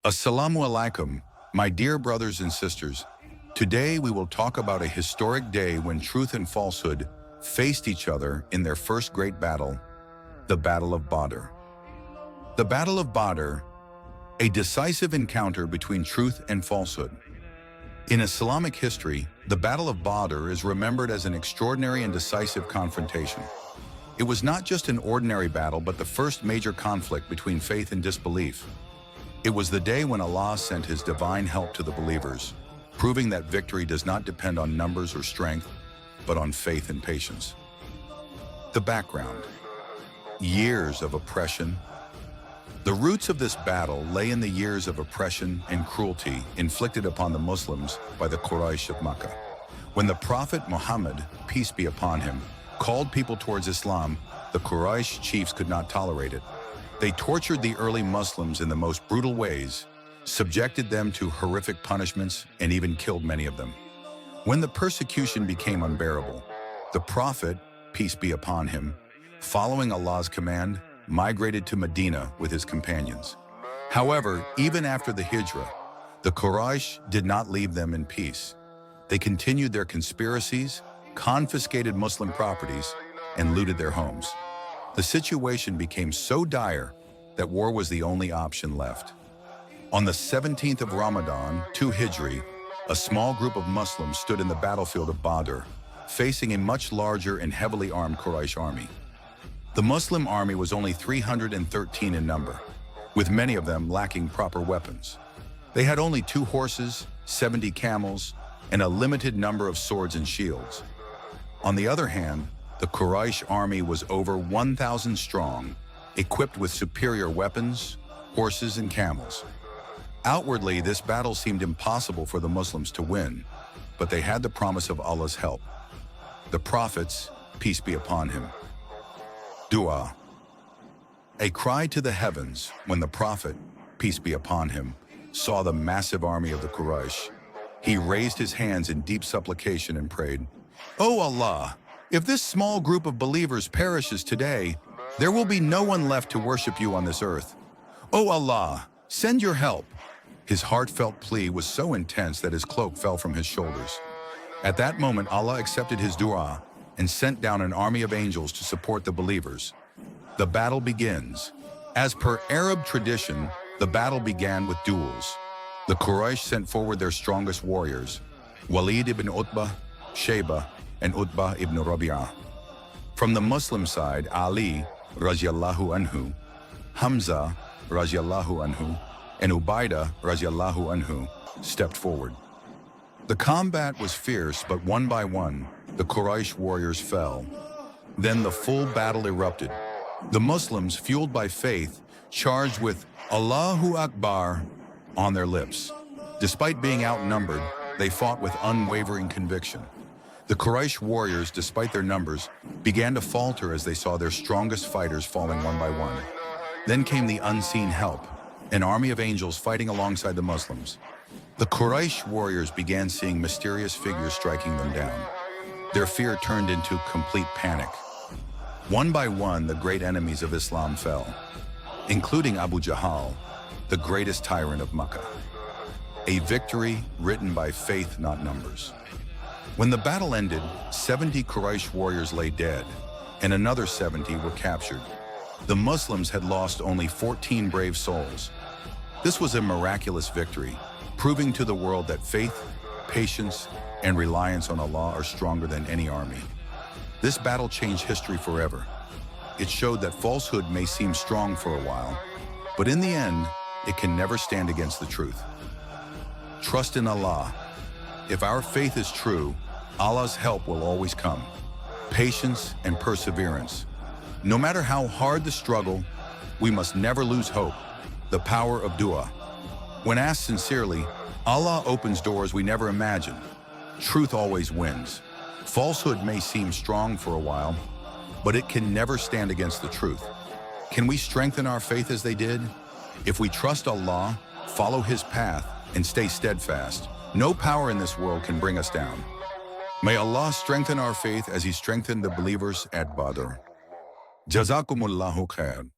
Assalamu alaikum, my dear brothers and sisters. Today we will talk about a historic day when truth and falsehood faced each other in their first great battle, the Battle of Badr. The Battle of Badr, a decisive encounter between truth and falsehood. In Islamic history, the Battle of Badr is remembered as an extraordinary and decisive confrontation. It was not just an ordinary battle, but the first major conflict between faith and disbelief. It was the day when Allah sent His divine help to the believers, proving that victory does not depend on numbers or strength, but on faith and patience. The background: years of oppression. The roots of this battle lay in the years of oppression and cruelty inflicted upon the Muslims by the Quraysh of Makkah. When the Prophet Muhammad, peace be upon him, called people towards Islam, the Quraysh chiefs could not tolerate it. They tortured the early Muslims in the most brutal ways, subjected them to horrific punishments, and even killed many of them. When the persecution became unbearable, the Prophet, peace be upon him, following Allah's command, migrated to Medina with his companions. However, even after the Hijrah, the Quraysh did not leave them in peace. They continued their conspiracies, confiscated Muslim properties, and looted their homes. The situation became so dire that war was the only option left. On the 17th of Ramadan, 2 Hijri, a small group of Muslims stood in the battlefield of Badr, facing a much larger and heavily armed Quraysh army. The Muslim army was only 313 in number, with many of them lacking proper weapons. They had only 2 horses, 70 camels, and a limited number of swords and shields. On the other hand, the Quraysh army was over 1,000 strong, equipped with superior weapons, horses, and camels. Outwardly, this battle seemed impossible for the Muslims to win, but they had the promise of Allah's help. The prophets, peace be upon him. Dua. A cry to the heavens when the Prophet, peace be upon him, saw the massive army of the Quraysh. He raised his hands in deep supplication and prayed, "O Allah, if this small group of believers perishes today, there will be no one left to worship you on this earth. O Allah, send your help." His heartfelt plea was so intense that his cloak fell from his shoulders. At that moment, Allah accepted his dua and sent down an army of angels to support the believers. The battle begins. As per Arab tradition, the battle began with duels. The Quraysh sent forward their strongest warriors, Walid ibn Utbah, Shayba, and Utbah ibn Rabi'ah. From the Muslim side, Ali, radiallahu anhu, Hamza, radiallahu anhu, and Ubaidah, radiallahu anhu, stepped forward. The combat was fierce, but one by one, the Quraysh warriors fell. Then the full battle erupted. The Muslims, fueled by faith, charged with Allahu Akbar on their lips. Despite being outnumbered, they fought with unwavering conviction. The Quraysh warriors, despite their numbers, began to falter as they saw their strongest fighters falling one by one. Then came the unseen help, an army of angels fighting alongside the Muslims. The Quraysh warriors began seeing mysterious figures striking them down. Their fear turned into complete panic. One by one, the great enemies of Islam fell, including Abu Jahl, the greatest tyrant of Makkah. A victory written by faith, not numbers. When the battle ended, 70 Quraysh warriors lay dead, and another 70 were captured. The Muslims had lost only 14 brave souls. This was a miraculous victory, proving to the world that faith, patience, and reliance on Allah are stronger than any army. This battle changed history forever. It showed that falsehood may seem strong for a while, but in the end, it can never stand against the truth. Trust in Allah. If our faith is true, Allah's help will always come. Patience and perseverance. No matter how hard the struggle, we must never lose hope. The power of dua. When asked sincerely, Allah opens doors we never imagined. Truth always wins. Falsehood may seem strong for a while, but it can never stand against the truth. Can we strengthen our faith as they did? If we trust Allah, follow His path, and stay steadfast, no power in this world can bring us down. May Allah strengthen our faith as He strengthened the believers at Badr. Jazakumullahu khair.